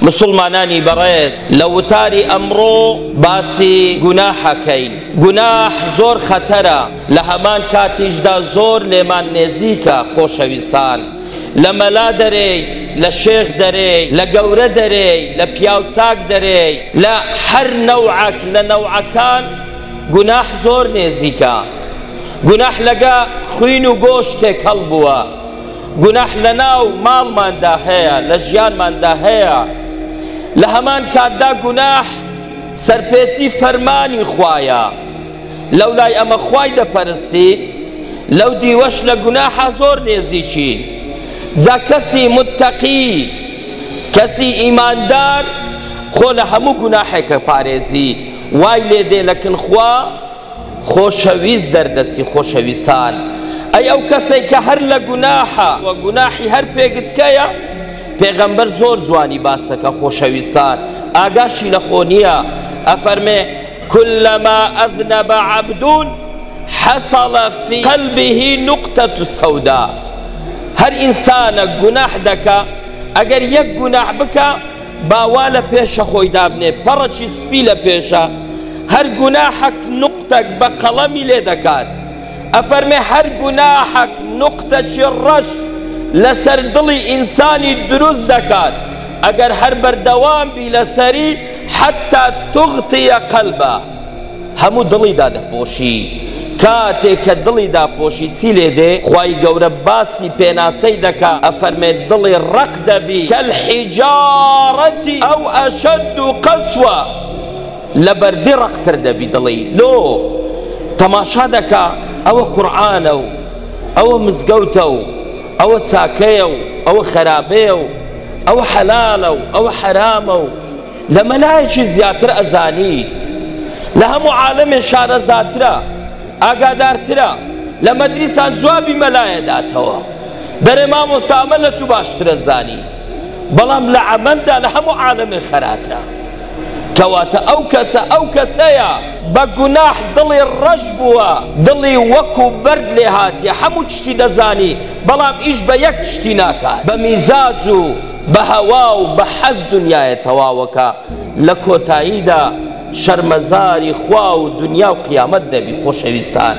مسلمانانی بەڕێز لە وتاری ئەمڕۆ باسی گوناحەکەین. گوناح زۆر خەتەرە، لە هەمان کاتیشدا زۆر لێمان نێزیکە خۆشەویستان. لە مەلا دەرێی، لە شێخ دەرێی، لە گەورە دەرێی، لە پیاوچاک دەرێی، لە هەر نەوعەک لە نەوعەکان گوناح زۆر نێزیکە. گوناح لەگە خوین و گۆشتێک هەڵبووە، گوناح لە ناو ماڵماندا هەیە، لە ژیانماندا هەیە. لە هەمان کاتدا گوناح سەرپێچی فەرمانی خوایە. لەو لای ئەمە خوای دەپەرستی، لەو دیوەش لە گوناحە زۆر نێزیچین. جا کەسی متەقی، کەسی ئیماندار خۆ لە هەموو گوناحێکە پارێزی وای لێ دێ لەکن خوا خۆشەویست دەردەچی. خۆشەویستان ئەی ئەو کەسێک کە هەر لە گوناحە و گوناحی هەر پێگچکەیە، پێغەمبەر زۆر جوانی باسەکە خۆشەویستان، ئاگاشی لە خۆ نییە. ئەفەرمێ كلما أذنب عبد حصل في قلبه نقطة سوداء. هەر ئینسانە گوناح دەکا، ئەگەر یەک گوناح بکە باوا لە پێشە خۆی دابنێ، پەڕەکی سپی لە پێشە. هەر گوناحەک نقطەک بە قەڵەمی لێ دەکات. ئەفەرمێ هەر گوناحەک نقطەکی ڕەش لەسەر دڵی ئینسانی دروست دەکات، ئەگەر هەر بەردەوام بی لەسەری حتا تغتیە قەلبە، هەموو دڵیدا دەپۆشی. کاتێک کە دڵی داپۆشی چی لێ دێ؟ خوای گەورە باسی پێناسەی دەکا، ئەفەرمێ دڵی ڕق دەبی کەلحیجارەتی ئەو ئەشەد قەسوە، لە بەردی ڕقتر دەبی دڵی. لۆ تەماشا دەکا ئەوە قورئانە و ئەوە مزگەوتە و ئەوە چاکەیە و ئەوە خەرابەیە و ئەوە حەلالە و ئەوە حەرامە و لە مەلایەکی زیاتر ئەزانی، لە هەموو عالەمێ شارەزاترە، ئاگادارترە، لە مەدریسان جوابی مەلایەداتەوە. بەرێ مامۆستا ئەمە لە تو باشترە زانی، بەڵام لە عەمەلدا لە هەموو عالەمێ خەراترە. کەواتە ئەو کەسە ئەو کەسەیە بە گوناح دڵی ڕەش بووە، دڵی وەکو بەرد لێ هاتیە، هەموو تشتی دەزانی بەڵام ئیش بە یەک تشتی ناکات. بە میزاج و بە هەوا و بە حەز دنیایە تەواوەکە، لە کۆتاییدا شەرمەزاری خوا و دنیا و قیامەت دەبی. خۆشەویستان